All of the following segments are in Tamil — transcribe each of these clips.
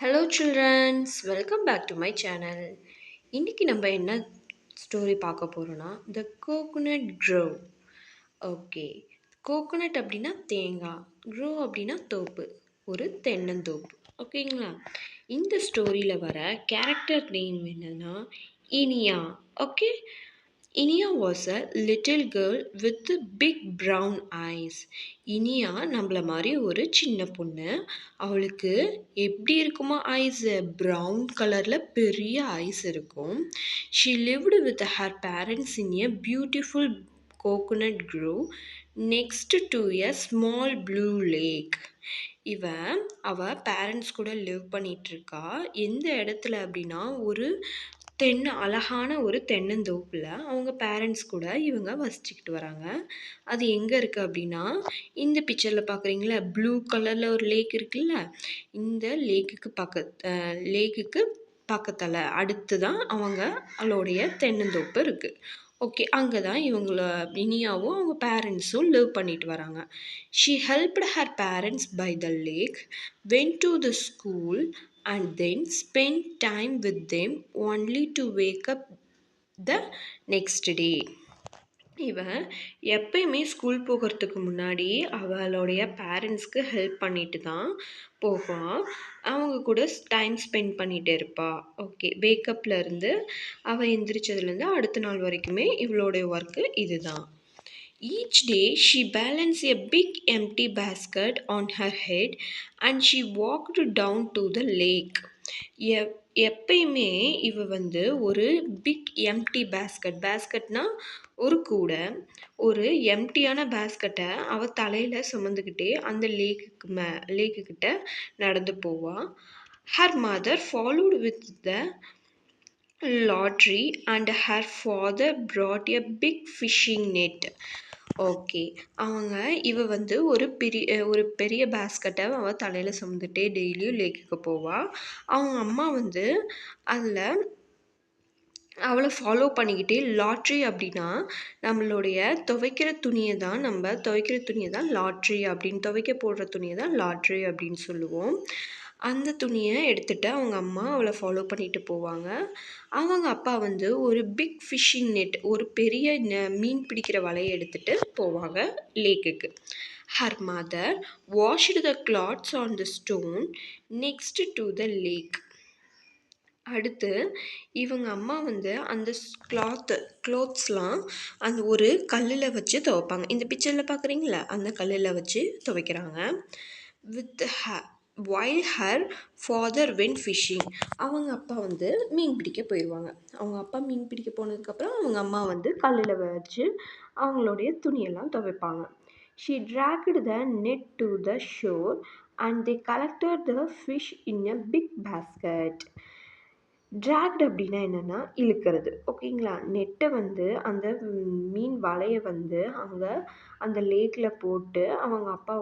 Hello childrens, welcome back to my channel. இன்னைக்கு நம்ம என்ன ஸ்டோரி பார்க்க போகிறோன்னா the coconut grove. Okay, coconut அப்படின்னா தேங்காய், க்ரோவ் அப்படின்னா தோப்பு, ஒரு தென்னந்தோப்பு. ஓகேங்களா? இந்த ஸ்டோரியில் வர கேரக்டர் நேம் என்னன்னா Iniya. Okay, Iniya was a little girl with big brown eyes. Iniya நம்மள மாதிரி ஒரு சின்ன பொண்ணு. அவளுக்கு எப்படி இருக்குமா ஐஸ்? ப்ரௌன் கலரில் பெரிய ஐஸ் இருக்கும். She lived with her parents in a beautiful coconut grove next to a small blue lake. அவ பேரண்ட்ஸ் கூட லிவ் பண்ணிட்டு இருக்கா. எந்த இடத்துல அப்படின்னா ஒரு அழகான ஒரு தென்னந்தோப்பில் அவங்க பேரண்ட்ஸ் கூட இவங்க வசிச்சுக்கிட்டு வராங்க. அது எங்கே இருக்குது அப்படின்னா, இந்த பிக்சரில் பார்க்குறீங்களா, ப்ளூ கலரில் ஒரு லேக் இருக்குல்ல, இந்த லேக்குக்கு பக்கத்தில் அடுத்து தான் அவங்களுடைய தென்னந்தோப்பு இருக்குது. ஓகே, அங்கே தான் இனியாவும் அவங்க பேரண்ட்ஸும் லிவ் பண்ணிட்டு வராங்க. She helped her parents by the lake, went to the school and then spend time with them only to wake up the next day. இவன் எப்பயுமே ஸ்கூல் போகிறதுக்கு முன்னாடி அவளுடைய பேரண்ட்ஸ்க்கு ஹெல்ப் பண்ணிட்டு தான் போவான். அவங்க கூட டைம் ஸ்பெண்ட் பண்ணிகிட்டே இருப்பா. ஓகே, வேக்கப்லேருந்து அவள் எந்திரிச்சதுலேருந்து அடுத்த நாள் வரைக்குமே இவளுடைய ஒர்க்கு இதுதான். Each day she balanced a big empty basket on her head and she walked down to the lake. எப்பயுமே ஒரு பிக் எம்டி பேஸ்கட்னா ஒரு கூடை, ஒரு எம்டியான பேஸ்கட்டை அவள் தலையில் சுமந்துக்கிட்டே அந்த லேக்குக்கிட்ட நடந்து போவாள். Her mother followed with the laundry and her father brought a big fishing net. Okay, ஒரு பெரிய பேஸ்கட்டை அவள் தலையில் சுமந்துட்டே டெய்லியும் லேக்குக்கு போவாள். அவங்க அம்மா அதில் அவளை ஃபாலோ பண்ணிக்கிட்டே லாட்ரி அப்படின்னா நம்மளுடைய துவைக்கிற துணியை தான் லாட்ரி அப்படின்னு, துவைக்க போடுற துணியை தான் லாட்ரி அப்படின்னு சொல்லுவோம். அந்த துணியை எடுத்துகிட்டு அவங்க அம்மா அவளை ஃபாலோ பண்ணிட்டு போவாங்க. அவங்க அப்பா ஒரு பிக் ஃபிஷ்ஷிங் நெட், ஒரு பெரிய மீன் பிடிக்கிற வலையை எடுத்துகிட்டு போவாங்க லேக்குக்கு. Her mother washed the clothes on the stone next to the lake. அடுத்து இவங்க அம்மா அந்த க்ளாத்ஸ்லாம் அந்த ஒரு கல்லில் வச்சு துவைப்பாங்க. இந்த பிக்சரில் பார்க்குறீங்களா, அந்த கல்லில் வச்சு துவைக்கிறாங்க. With while her father went fishing. அவங்க அப்பா மீன் பிடிக்க போயிடுவாங்க. அவங்க அப்பா மீன் பிடிக்க போனதுக்கப்புறம் அவங்க அம்மா கல்லில் வச்சு அவங்களுடைய துணியெல்லாம் துவைப்பாங்க. She dragged the net to the shore and they collected the fish in a big basket. Tract அப்படின்னா என்னென்னா இழுக்கிறது. ஓகேங்களா? நெட்டை அந்த மீன் வலையை அங்கே அந்த லேக்கில் போட்டு அவங்க அப்பா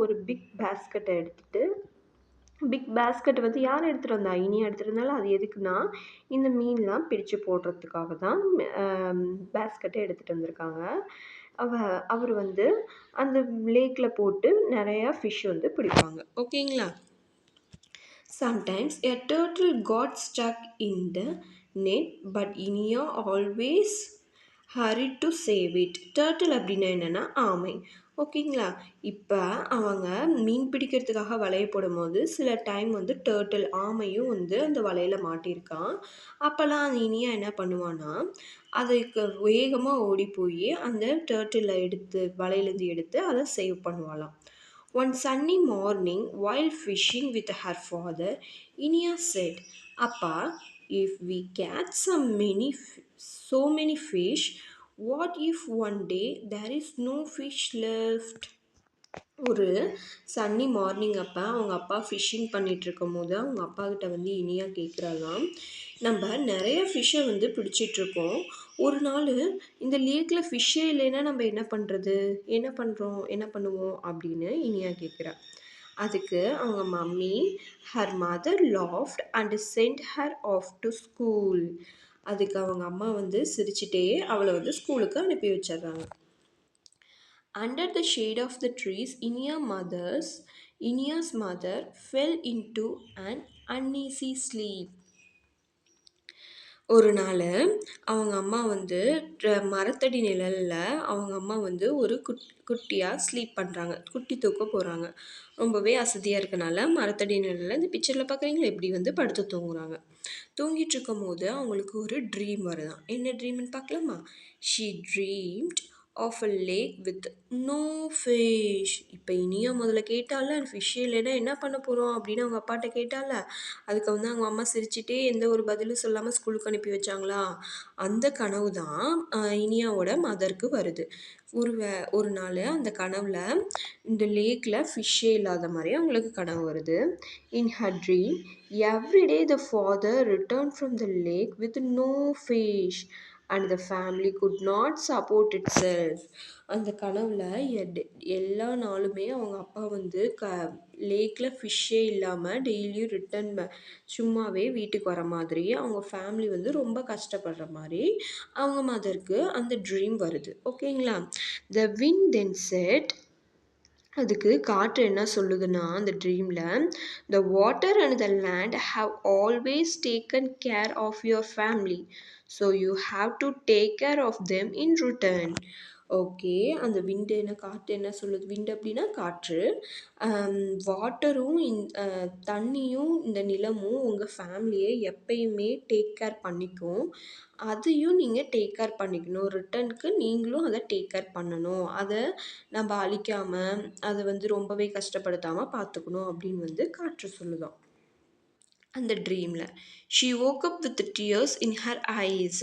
ஒரு பிக் பேஸ்கெட்டை எடுத்துகிட்டு, பிக் பேஸ்கெட் யார் எடுத்துகிட்டு வந்தா? இனியா எடுத்துகிட்டு வந்தாலும் அது எதுக்குன்னா இந்த மீன்லாம் பிரித்து போடுறதுக்காக தான் பேஸ்கெட்டை எடுத்துகிட்டு வந்திருக்காங்க. அவர் அந்த லேக்கில் போட்டு நிறையா ஃபிஷ் பிடிப்பாங்க. ஓகேங்களா? Sometimes a turtle got stuck in the net, but Inia always hurried to save it. Turtle அப்படின்னா என்னென்னா ஆமை. ஓகேங்களா? இப்போ அவங்க மீன் பிடிக்கிறதுக்காக வலையை போடும்போது சில டைம் டர்ட்டில் ஆமையும் அந்த வலையில் மாட்டியிருக்கான். அப்போல்லாம் அந்த இனியா என்ன பண்ணுவான்னா, அதுக்கு வேகமாக ஓடி போய் அந்த டர்ட்டிலை வலையிலேருந்து எடுத்து அதை save பண்ணுவாளாம். One sunny morning, while fishing with her father, Inia said, "Appa, if we catch so many fish, what if one day there is no fish left?" ஒரு சன்னி மார்னிங் அப்போ அவங்க அப்பா ஃபிஷ்ஷிங் பண்ணிகிட்டு இருக்கும் போது அவங்க அப்பா கிட்ட இனியா கேட்குறாலாம், நம்ம நிறைய ஃபிஷ்ஷை பிடிச்சிட்ருக்கோம். ஒரு நாள் இந்த லேக்கில் ஃபிஷ்ஷே இல்லைன்னா நம்ம என்ன பண்ணுவோம் அப்படின்னு இனியா கேட்குறா. அதுக்கு அவங்க mummy her mother laughed and sent her off to school. அதுக்கு அவங்க அம்மா சிரிச்சிட்டே அவளை ஸ்கூலுக்கு அனுப்பி வச்சிடுறாங்க. Under the shade of the trees, Inia's mother fell into an uneasy sleep. ஒரு நாள் அவங்க அம்மா வந்து மரத்தடி நிழல்ல அவங்க அம்மா வந்து ஒரு குட்டியாக ஸ்லீப் பண்ணுறாங்க, குட்டி தூக்க போகிறாங்க. ரொம்பவே அசதியாக இருக்கனால மரத்தடி நிழல்ல இந்த பிக்சரில் பார்க்குறீங்களா எப்படி வந்து படுத்து தூங்குறாங்க. தூங்கிட்டு இருக்கும்போது அவங்களுக்கு ஒரு ட்ரீம் வருதாம். என்ன ட்ரீம்னு பார்க்கலாமா? She dreamt of a lake with no fish. இப்போ இனியா முதல்ல கேட்டால ஃபிஷ்ஷே இல்லைன்னா என்ன பண்ண போகிறோம் அப்படின்னு அவங்க அப்பாட்ட கேட்டால, அதுக்கு வந்து அவங்க அம்மா சிரிச்சுட்டே எந்த ஒரு பதிலும் சொல்லாமல் ஸ்கூலுக்கு அனுப்பி வச்சாங்களா. அந்த கனவு தான் இனியாவோட மதருக்கு வருது. ஒரு நாள் அந்த கனவுல இந்த லேக்கில் ஃபிஷ்ஷே இல்லாத மாதிரி அவங்களுக்கு கனவு வருது. In her dream everyday the father return from the lake with no fish and the family could not support itself. அந்த கனவுல எல்லா நாளுமே அவங்க அப்பா வந்து லேக்கில் ஃபிஷ்ஷே இல்லாமல் டெய்லியும் ரிட்டன் சும்மாவே வீட்டுக்கு வர மாதிரி அவங்க ஃபேமிலி வந்து ரொம்ப கஷ்டப்படுற மாதிரி அவங்க மதருக்கு அந்த ட்ரீம் வருது. ஓகேங்களா? த வின் தென் செட், அதுக்கு காற்று என்ன சொல்லுதுன்னா அந்த ட்ரீமில், the water and the land have always taken care of your family, so you have to take care of them in return. Okay, அந்த விண்டு என்ன காற்று என்ன சொல்லுது? விண்டு அப்படின்னா காற்று. வாட்டரும் தண்ணியும் இந்த நிலமும் உங்கள் ஃபேமிலியை எப்பயுமே டேக் கேர் பண்ணிக்கும். அதையும் நீங்கள் டேக் கேர் பண்ணிக்கணும். ரிட்டர்னுக்கு நீங்களும் அதை டேக் கேர் பண்ணணும். அதை நம்ம அழிக்காமல் அதை வந்து ரொம்பவே கஷ்டப்படுத்தாமல் பார்த்துக்கணும் அப்படின்னு வந்து காற்று சொல்லுதாம் அந்த ட்ரீமில். She woke up with tears in her eyes.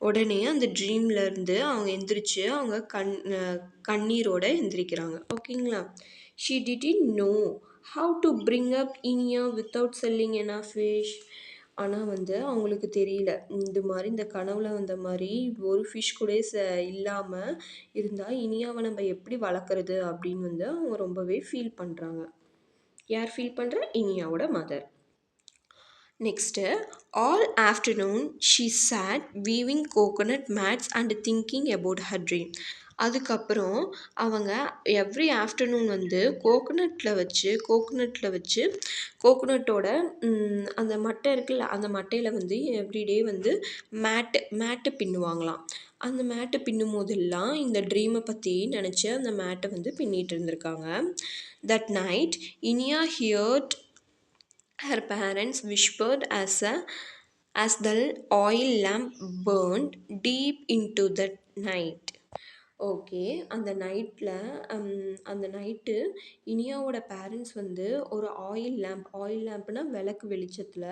உடனே அந்த ட்ரீம்லேருந்து அவங்க எந்திரிச்சு அவங்க கண்ணீரோட எந்திரிக்கிறாங்க. ஓகேங்களா? She didn't know how to bring up Inia without selling enough fish. ஆனால் வந்து அவங்களுக்கு தெரியல, இந்த மாதிரி இந்த கனவுல வந்த மாதிரி ஒரு ஃபிஷ் கூட இல்லாமல் இருந்தால் இனியாவை நம்ம எப்படி வளர்க்குறது அப்படின்னு வந்து அவங்க ரொம்பவே ஃபீல் பண்ணுறாங்க. யார் ஃபீல் பண்ணுறா? இனியாவோட mother. Next, all afternoon she sat weaving coconut mats and thinking about her dream. அதுக்கப்புறம் அவங்க எவ்ரி ஆஃப்டர்நூன் வந்து கோகோனட்டில் வச்சு கோகோனட்டோட அந்த மட்டை இருக்குல்ல, அந்த மட்டையில் வந்து எவ்ரிடே வந்து மேட்டு பின்னுவாங்களாம். அந்த மேட்டை பின்னும் போதெல்லாம் இந்த ட்ரீமை பற்றி நினச்சி அந்த மேட்டை வந்து பின்னிட்டு இருந்திருக்காங்க. That night Iniya heard her parents whispered as the oil lamp burned deep into the night. Okay, அந்த நைட்டு இனியாவோட பேரண்ட்ஸ் வந்து ஒரு ஆயில் லேம்ப்னா விளக்கு வெளிச்சத்தில்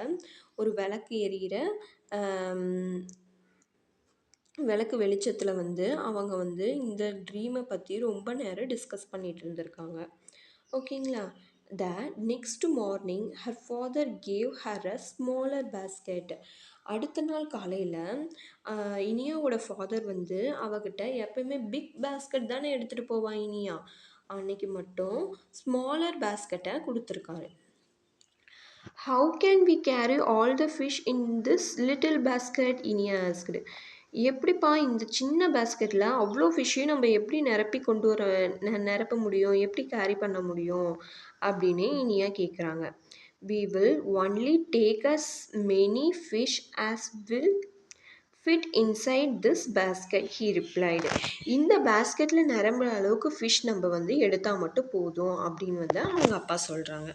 ஒரு விளக்கு வெளிச்சத்தில் வந்து அவங்க வந்து இந்த ட்ரீமை பற்றி ரொம்ப நேரம் டிஸ்கஸ் பண்ணிட்டு இருந்திருக்காங்க. ஓகேங்களா? That next morning her father gave her a smaller basket. அடுத்த நாள் காலையில் இனியாவோட ஃபாதர் வந்து அவகிட்ட எப்பயுமே பிக் பேஸ்கெட் தானே எடுத்துகிட்டு போவான் இனியா, அன்னைக்கு மட்டும் ஸ்மாலர் பேஸ்கெட்டை கொடுத்துருக்காரு. How can we carry all the fish in this little basket? Iniya asked. எப்படிப்பா இந்த சின்ன பேஸ்கெட்டில் அவ்வளோ ஃபிஷ்ஷையும் நம்ம எப்படி நிரப்ப முடியும், எப்படி கேரி பண்ண முடியும் அப்படின்னு இனியா கேட்குறாங்க. we will only take as many fish as will fit inside this basket, he replied. இந்த பேஸ்கெட்டில் நிரம்புற அளவுக்கு ஃபிஷ் நம்ம வந்து எடுத்தால் மட்டும் போதும் அப்படின்னு வந்து அவங்க அப்பா சொல்கிறாங்க.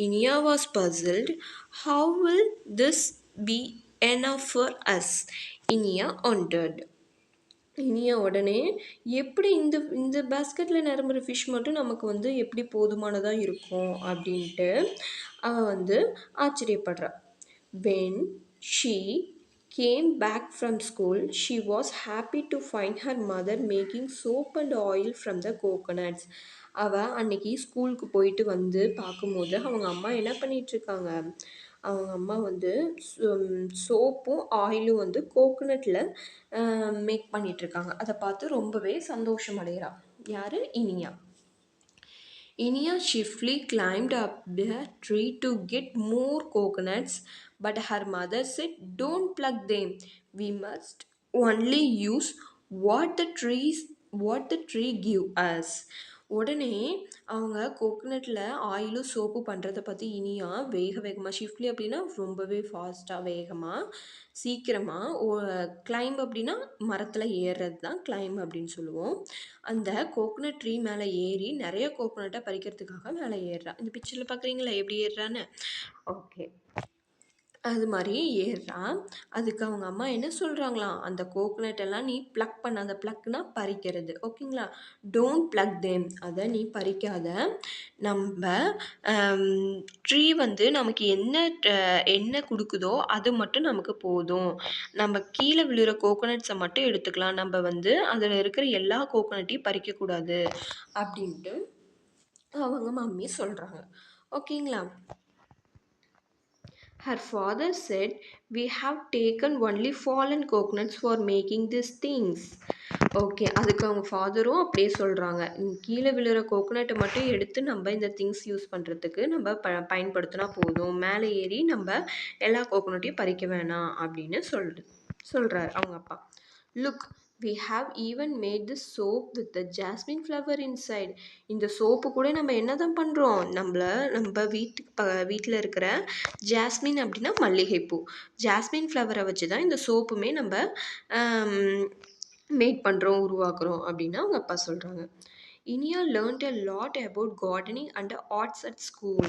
Iniya was puzzled. How will this be enough for us? Iniya wondered. Iniya உடனே எப்படி இந்த பேஸ்கெட்டில் நிரம்புற ஃபிஷ் மட்டும் நமக்கு வந்து எப்படி போதுமானதாக இருக்கும் அப்படின்ட்டு அவன் வந்து ஆச்சரியப்படுறா. When she came back from school, she was happy to find her mother making soap and oil from the coconuts. அவள் அன்னைக்கு ஸ்கூலுக்கு போயிட்டு வந்து பார்க்கும்போது அவங்க அம்மா என்ன பண்ணிகிட்ருக்காங்க, அவங்க அம்மா வந்து சோப்பும் ஆயிலும் வந்து கோகோனட்டில் மேக் பண்ணிகிட்ருக்காங்க. அதை பார்த்து ரொம்பவே சந்தோஷம் அடைகிறா. யார்? Iniya. Inia swiftly climbed up the tree to get more coconuts, but her mother said, "Don't pluck them. We must only use what the tree give us." உடனே அவங்க கோகனட்ல ஆயிலும், சோப்பு பண்றத பத்தி இனியா வேக வேகமா ஷிஃப்ட்லி அப்படின்னா ரொம்பவே ஃபாஸ்ட்டா வேகமா, சீக்கிரமா கிளைம்ப் அப்படின்னா மரத்துல ஏறுறது தான் கிளைம்ப் அப்படின்னு சொல்லுவோம். அந்த கோகனட் ட்ரீ மேல ஏறி நெறைய கோகனட்ட பறிக்கிறதுக்காக மேல ஏறுறா. இந்த பிக்சர்ல பார்க்குறீங்களா எப்படி ஏறுறான்னு? ஓகே. அது மாரி ஏறுறா. அதுக்கு அவங்க அம்மா என்ன சொல்றாங்களாம், "அந்த கோகனட் எல்லாம் நீ ப்ளக் பண்ணாத." ப்ளக்னா பறிக்கிறது. ஓகேங்களா? Don't plug them. அத நீ பறிக்காத. நம்ப அம் ட்ரீ வந்து நமக்கு என்ன குடுக்குதோ, அது மட்டும் நமக்கு போதும். நம்ம கீழ விழுற கோகனட்ஸ மட்டும் எடுத்துக்கலாம். நம்ப வந்து அதுல இருக்கிற எல்லா கோகனட்டையும் பறிக்கக்கூடாது. அப்டின்ட்டு அவங்க மம்மி சொல்றாங்க. ஓகேங்களா? Her father said, "We have taken only fallen coconuts for making these things." Okay. அதுக்கு அவங்க ஃபாதரும் அப்படியே சொல்றாங்க. கீழ விழுற கோகனட்ட மட்டும் எடுத்து நம்ப இந்த திங்ஸ் யூஸ் பண்றதுக்கு நம்ப பயன்படுத்தினா போதும். மேல ஏறி நம்ப எல்லா கோகனட்டையும் பறிக்க வேணாம் அப்படின்னு சொல்றாரு அவங்க அப்பா. "Look, we have even made this soap with the jasmine flower inside." இந்த சோப்பு கூட நம்ம என்னதான் பண்றோம்? நம்ப வீட்ல இருக்கிற ஜாஸ்மின் அப்படின்னா மல்லிகைப்பூ. ஜாஸ்மின் ஃப்ளவர வச்சு தான் இந்த சோப்புமே நம்ப அம் மேக் பண்றோம், உருவாக்குறோம் அப்படின்னு அவங்க அப்பா சொல்றாங்க. Iniya learnt a lot about gardening and arts at school.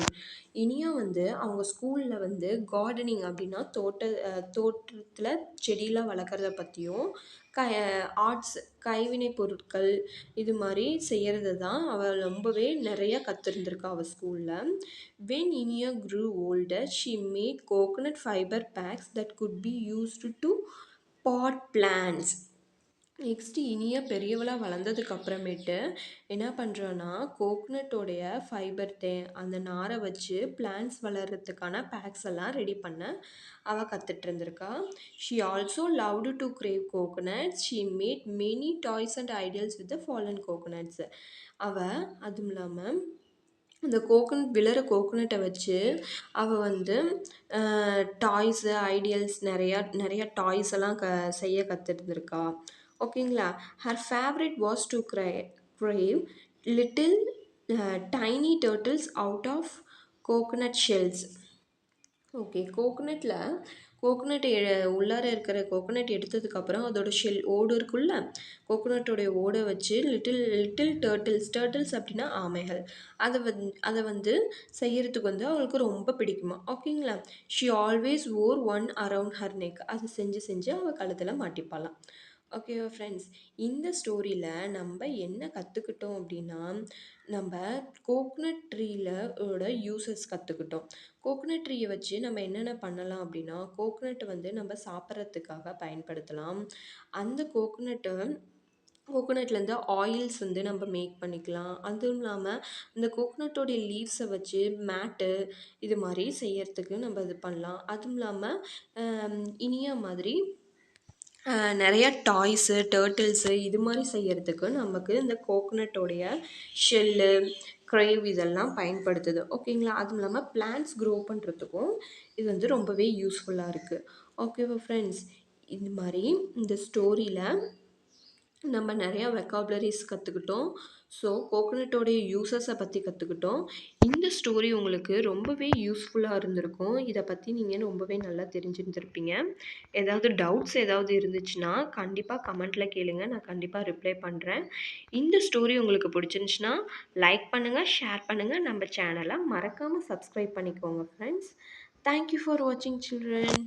Iniya வந்து அவங்க ஸ்கூல்ல வந்து கார்டனிங் அப்படின்னா தோட்டத்துல செடியெல்லாம் வளர்க்குறத பத்தியும், க ஆர்ட்ஸ் கைவினை பொருட்கள் இது மாரி செய்யறது தான் அவ ரொம்பவே நெறைய கத்திருந்திருக்கா அவ ஸ்கூல்ல. When Inia grew older, she made coconut fiber packs that could be used to pot plants. Next Iniya பெரியவளா வளர்ந்ததுக்கு அப்புறமேட்டு என்ன பண்ணுறான்னா கோக்னட்டோடைய ஃபைபர் அந்த நாரை வச்சு பிளான்ட்ஸ் வளர்கிறதுக்கான பேக்ஸ் எல்லாம் ரெடி பண்ண அவள் கற்றுட்டு இருந்திருக்கா. She also loved to crave coconuts. She made many toys and ideals with the fallen coconuts. அவள் அதுவும் இல்லாமல் அந்த விழுற கோகனட்டை வச்சு அவள் வந்து டாய்ஸு ஐடியல்ஸ் நிறையா டாய்ஸ் எல்லாம் செய்ய கற்றுருந்துருக்கா. ஓகேங்களா? Her favourite was to crave little tiny turtles out of coconut shells. Okay. Coconut உள்ளார இருக்கிற கோகனட் எடுத்ததுக்கப்புறம் அதோட ஓடு இருக்குல்ல, கோகனட்டோடைய ஓடை வச்சு லிட்டில் லிட்டில் டர்ட்டில்ஸ் அப்படின்னா ஆமைகள். அதை வந்து செய்யறதுக்கு வந்து அவளுக்கு ரொம்ப பிடிக்குமா. ஓகேங்களா? She always wore one around her neck. அதை செஞ்சு அவள் கழுத்தில் மாட்டிப்பாளாம். ஓகேவா ஃப்ரெண்ட்ஸ்? இந்த ஸ்டோரியில் நம்ம என்ன கற்றுக்கிட்டோம் அப்படின்னா, நம்ம கோகனட் ட்ரீல யூசஸ் கற்றுக்கிட்டோம். கோகனட் ட்ரீயை வச்சு நம்ம என்னென்ன பண்ணலாம் அப்படின்னா, கோகனட்டை வந்து நம்ம சாப்பிட்றதுக்காக பயன்படுத்தலாம். அந்த கோகனட்லேருந்து ஆயில்ஸ் வந்து நம்ம மேக் பண்ணிக்கலாம். அதுவும் இல்லாமல் இந்த கோகனட்டோடைய லீவ்ஸை வச்சு மேட்டு இது மாதிரி செய்யறதுக்கு நம்ம இது பண்ணலாம். அதுவும் இல்லாமல் இனியா மாதிரி நிறையா டாய்ஸு டர்ட்டில்ஸு இது மாதிரி செய்யறதுக்கு நமக்கு இந்த கோகனட்டோடைய ஷெல்லு க்ரேவ் இதெல்லாம் பயன்படுத்துது. ஓகேங்களா? அதுவும் இல்லாமல் பிளான்ட்ஸ் க்ரோ பண்ணுறதுக்கும் இது வந்து ரொம்பவே யூஸ்ஃபுல்லாக இருக்குது. ஓகேவா ஃப்ரெண்ட்ஸ்? இது மாதிரி இந்த ஸ்டோரியில் நம்ம நிறையா வெக்காபுலரிஸ் கற்றுக்கிட்டோம். ஸோ கோகனட்டோடைய யூசஸை பற்றி கற்றுக்கிட்டோம். இந்த ஸ்டோரி உங்களுக்கு ரொம்பவே யூஸ்ஃபுல்லாக இருந்திருக்கும். இதை பற்றி நீங்கள் ரொம்பவே நல்லா தெரிஞ்சிருந்திருப்பீங்க. ஏதாவது டவுட்ஸ் ஏதாவது இருந்துச்சுன்னா கண்டிப்பாக கமெண்ட்டில் கேளுங்க. நான் கண்டிப்பாக ரிப்ளை பண்ணுறேன். இந்த ஸ்டோரி உங்களுக்கு பிடிச்சிருந்துச்சுன்னா லைக் பண்ணுங்கள், ஷேர் பண்ணுங்கள். நம்ம சேனலை மறக்காமல் சப்ஸ்கிரைப் பண்ணிக்கோங்க ஃப்ரெண்ட்ஸ். தேங்க்யூ ஃபார் வாட்சிங் சில்ட்ரன்.